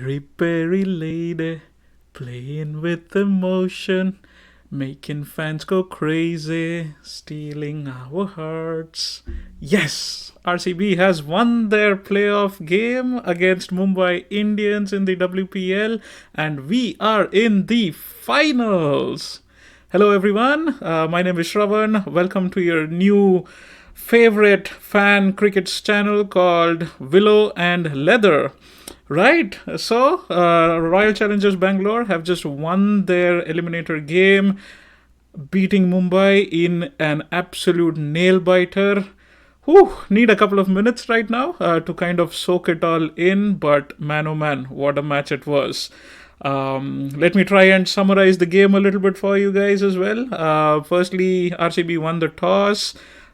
Peri Peri lady, playing with emotion, making fans go crazy, stealing our hearts. Yes, RCB has won their playoff game against Mumbai Indians in the WPL, and we are in the finals. Hello, everyone. My name is Shravan. Welcome to your new favorite fan crickets channel called Willow and Leather. Right, so Royal Challengers Bangalore have just won their eliminator game, beating Mumbai in an absolute nail biter. Whew, need a couple of minutes right now to kind of soak it all in, but man oh man, what a match it was. Let me try and summarize the game a little bit for you guys as well. Firstly, RCB won the toss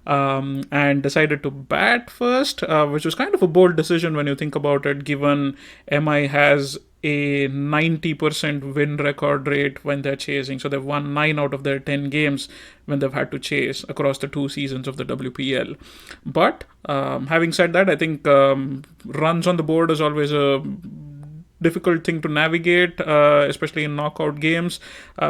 and decided to bat first, which was kind of a bold decision when you think about it, given MI has a 90% win record rate when they're chasing. So they've won 9 out of their 10 games when they've had to chase across the 2 seasons of the WPL. But having said that, I think runs on the board is always a difficult thing to navigate, especially in knockout games.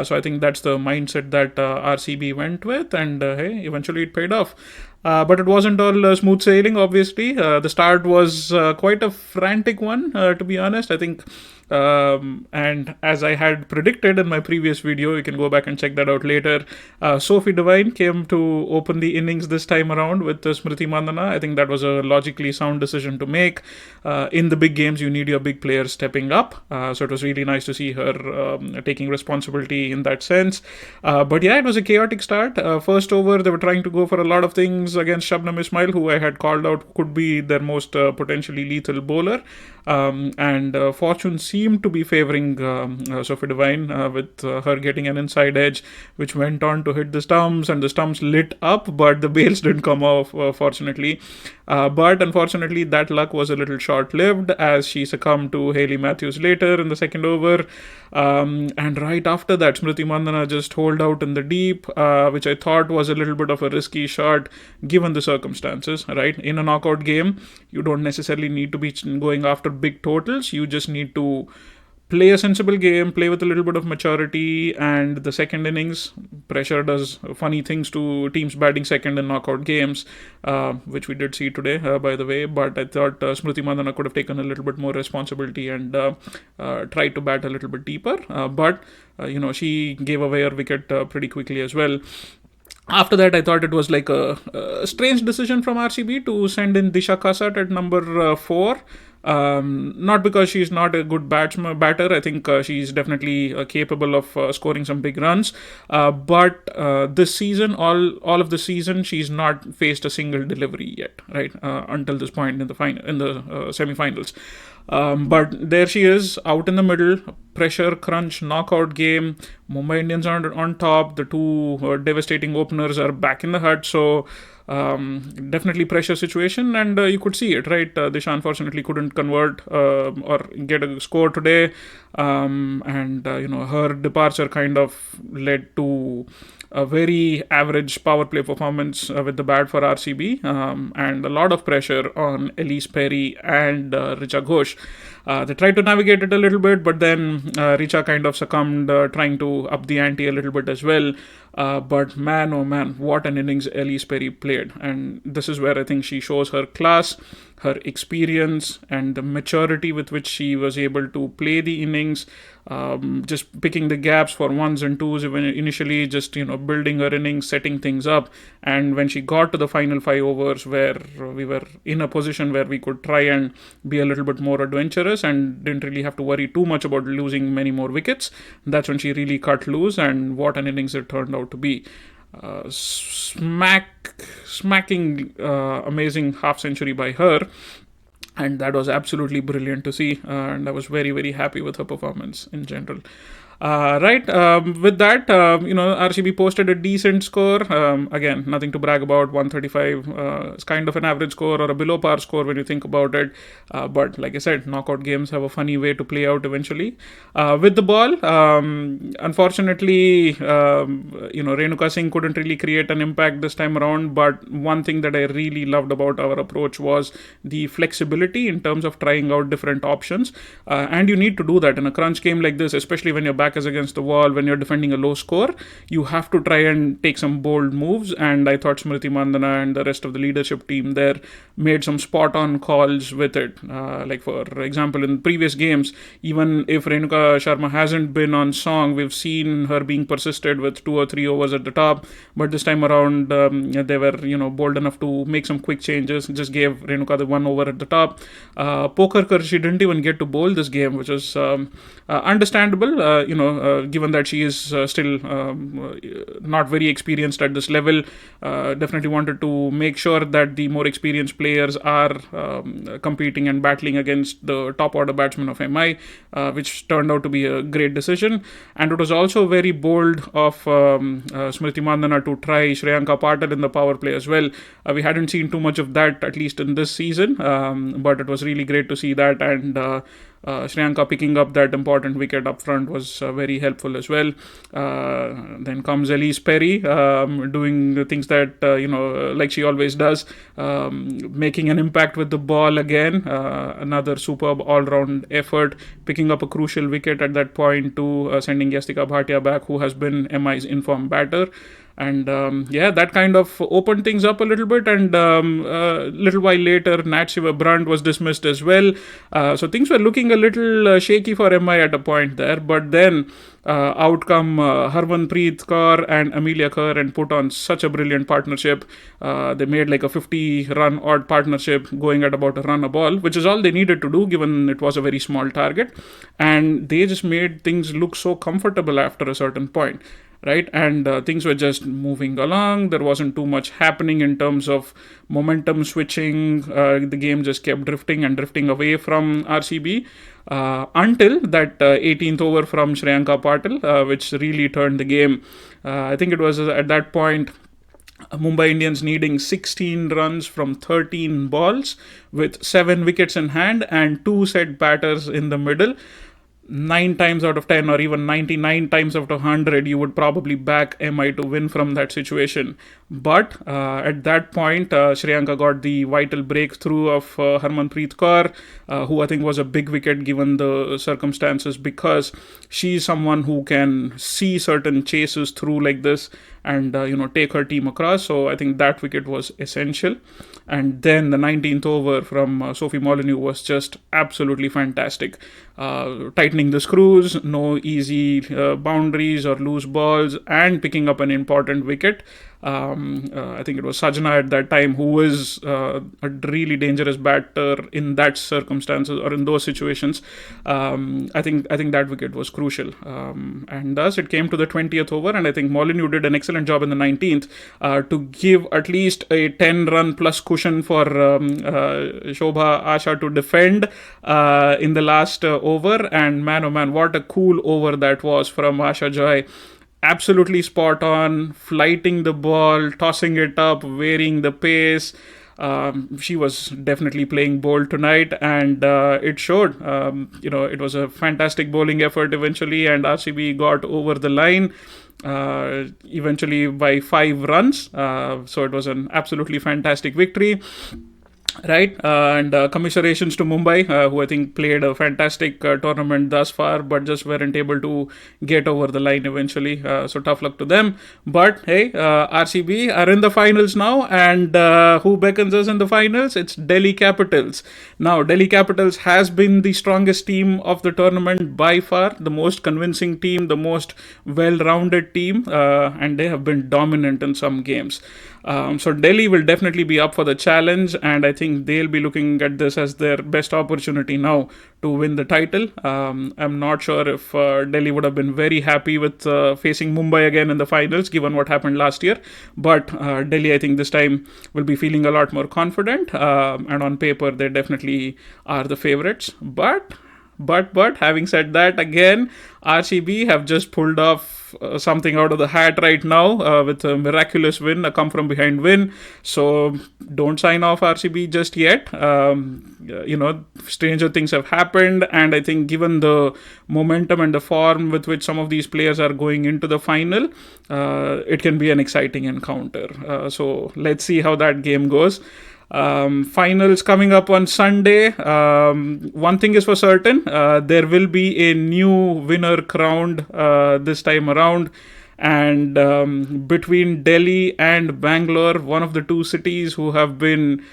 So I think that's the mindset that RCB went with, and hey, eventually it paid off. But it wasn't all smooth sailing, obviously. The start was quite a frantic one, to be honest. I think, and as I had predicted in my previous video, you can go back and check that out later. Sophie Devine came to open the innings this time around with Smriti Mandana. I think that was a logically sound decision to make. In the big games, you need your big players stepping up. So it was really nice to see her taking responsibility in that sense. But yeah, it was a chaotic start. First over, they were trying to go for a lot of things against Shabnam Ismail, who I had called out could be their most potentially lethal bowler. And fortune seemed to be favoring Sophie Devine with her getting an inside edge, which went on to hit the stumps, and the stumps lit up, but the bails didn't come off, fortunately. But unfortunately, that luck was a little short-lived as she succumbed to Hayley Matthews later in the second over. And right after that, Smriti Mandana just holed out in the deep, which I thought was a little bit of a risky shot given the circumstances, right? In a knockout game, you don't necessarily need to be going after big totals. You just need to play a sensible game, play with a little bit of maturity, and the second innings, pressure does funny things to teams batting second in knockout games, which we did see today, by the way. But I thought Smriti Mandana could have taken a little bit more responsibility and tried to bat a little bit deeper. But she gave away her wicket pretty quickly as well. After that, I thought it was like a strange decision from RCB to send in Disha Kasat at number 4. Not because she's not a good batter. I think she's definitely capable of scoring some big runs. But this season, all of the season, she's not faced a single delivery yet, right? Until this point in the semi-finals. But there she is, out in the middle, pressure, crunch, knockout game. Mumbai Indians are on top. The two devastating openers are back in the hut. So definitely pressure situation, and you could see it, right? Disha unfortunately couldn't convert or get a score today, and her departure kind of led to a very average power play performance with the bat for RCB, and a lot of pressure on Elise Perry and Richa Ghosh. They tried to navigate it a little bit, but then Richa kind of succumbed, trying to up the ante a little bit as well. But man, oh man, what an innings Elise Perry played. And this is where I think she shows her class, her experience, and the maturity with which she was able to play the innings, just picking the gaps for ones and twos, even initially just, building her innings, setting things up. And when she got to the final 5 overs where we were in a position where we could try and be a little bit more adventurous and didn't really have to worry too much about losing many more wickets, that's when she really cut loose, and what an innings it turned out to be. Smacking amazing half century by her, and that was absolutely brilliant to see, and I was very, very happy with her performance in general. Right. With that, RCB posted a decent score. Again, nothing to brag about. 135 is kind of an average score or a below par score when you think about it. But like I said, knockout games have a funny way to play out eventually. With the ball, unfortunately, Renuka Singh couldn't really create an impact this time around. But one thing that I really loved about our approach was the flexibility in terms of trying out different options. And you need to do that in a crunch game like this, especially when your back is against the wall, when you're defending a low score. You have to try and take some bold moves. And I thought Smriti Mandana and the rest of the leadership team there made some spot on calls with it. Like, for example, in previous games, even if Renuka Sharma hasn't been on song, we've seen her being persisted with 2 or 3 overs at the top. But this time around, they were, bold enough to make some quick changes. Just gave Renuka the 1 over at the top. Pokerkar, she didn't even get to bowl this game, which is understandable, given that she is still not very experienced at this level. Definitely wanted to make sure that the more experienced players are competing and battling against the top order batsmen of MI, which turned out to be a great decision. And it was also very bold of Smriti Mandana to try Shreyanka Patil in the power play as well. We hadn't seen too much of that, at least in this season, but it was really great to see that. And Shreyanka picking up that important wicket up front was very helpful as well. Then comes Elise Perry, doing the things that, like she always does, making an impact with the ball again. Another superb all-round effort, picking up a crucial wicket at that point to sending Yastika Bhatia back, who has been MI's informed batter. And that kind of opened things up a little bit. And a little while later, Nat Shiva Brunt was dismissed as well. So things were looking a little shaky for MI at a point there. But then out come Harmanpreet Kaur and Amelia Kerr and put on such a brilliant partnership. They made like a 50-run odd partnership going at about a run a ball, which is all they needed to do given it was a very small target. And they just made things look so comfortable after a certain point. Right, and things were just moving along. There wasn't too much happening in terms of momentum switching. The game just kept drifting and drifting away from RCB until that 18th over from Shreyanka Patil, which really turned the game. I think it was at that point Mumbai Indians needing 16 runs from 13 balls with 7 wickets in hand and 2 set batters in the middle. 9 times out of 10 or even 99 times out of 100 you would probably back MI to win from that situation. But at that point Shreyanka got the vital breakthrough of Harmanpreet Kaur, who I think was a big wicket given the circumstances, because she's someone who can see certain chases through like this and take her team across. So I think that wicket was essential. And then the 19th over from Sophie Molyneux was just absolutely fantastic. Tightening the screws, no easy boundaries or loose balls, and picking up an important wicket. I think it was Sajna at that time who was a really dangerous batter in that circumstances or in those situations. I think that wicket was crucial. And thus it came to the 20th over, and I think Molyneux did an excellent job in the 19th to give at least a 10-run plus cushion for Shobha Asha to defend in the last over. And man, oh man, what a cool over that was from Asha Joy. Absolutely spot on, flighting the ball, tossing it up, varying the pace. She was definitely playing bold tonight, and it showed. It was a fantastic bowling effort eventually, and RCB got over the line eventually by 5 runs. So it was an absolutely fantastic victory. Right, and commiserations to Mumbai, who I think played a fantastic tournament thus far, but just weren't able to get over the line eventually. So tough luck to them. But hey, RCB are in the finals now, and who beckons us in the finals? It's Delhi Capitals. Now, Delhi Capitals has been the strongest team of the tournament by far, the most convincing team, the most well-rounded team, and they have been dominant in some games. So Delhi will definitely be up for the challenge, and I think they'll be looking at this as their best opportunity now to win the title. I'm not sure if Delhi would have been very happy with facing Mumbai again in the finals, given what happened last year. But Delhi, I think this time will be feeling a lot more confident, and on paper they definitely are the favorites. But But having said that, again, RCB have just pulled off something out of the hat right now with a miraculous win, a come from behind win. So don't sign off RCB just yet. Stranger things have happened, and I think given the momentum and the form with which some of these players are going into the final, it can be an exciting encounter. So let's see how that game goes. Finals coming up on Sunday. One thing is for certain, there will be a new winner crowned this time around. And between Delhi and Bangalore, one of the two cities who have been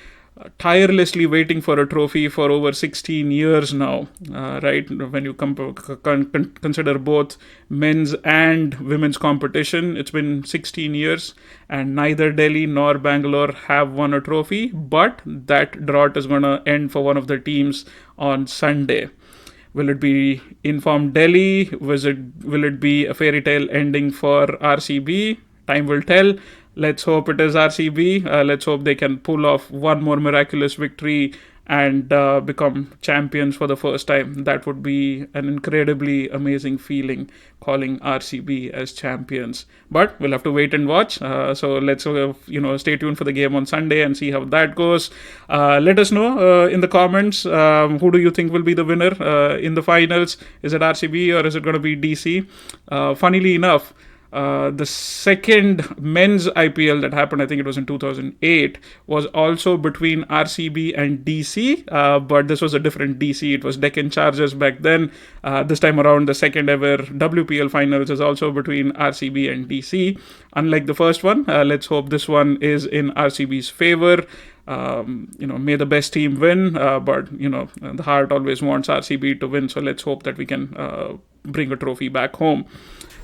tirelessly waiting for a trophy for over 16 years now, right? When you consider both men's and women's competition, it's been 16 years, and neither Delhi nor Bangalore have won a trophy, but that drought is going to end for one of the teams on Sunday. Will it be Informed Delhi? Will it be a fairy tale ending for RCB? Time will tell. Let's hope it is RCB. Let's hope they can pull off one more miraculous victory and become champions for the first time. That would be an incredibly amazing feeling, calling RCB as champions. But we'll have to wait and watch. So let's stay tuned for the game on Sunday and see how that goes. Let us know in the comments, who do you think will be the winner in the finals? Is it RCB or is it going to be DC? Funnily enough, the second men's IPL that happened, I think it was in 2008, was also between RCB and DC, but this was a different DC. It was Deccan Chargers back then. This time around, the second ever WPL finals is also between RCB and DC. Unlike the first one, let's hope this one is in RCB's favor. May the best team win, but the heart always wants RCB to win, so let's hope that we can bring a trophy back home.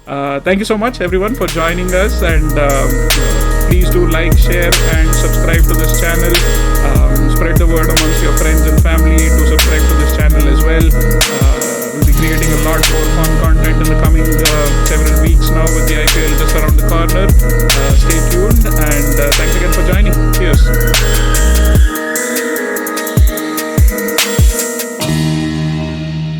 Thank you so much, everyone, for joining us, and please do like, share, and subscribe to this channel. Spread the word amongst your friends and family to subscribe to this channel as well.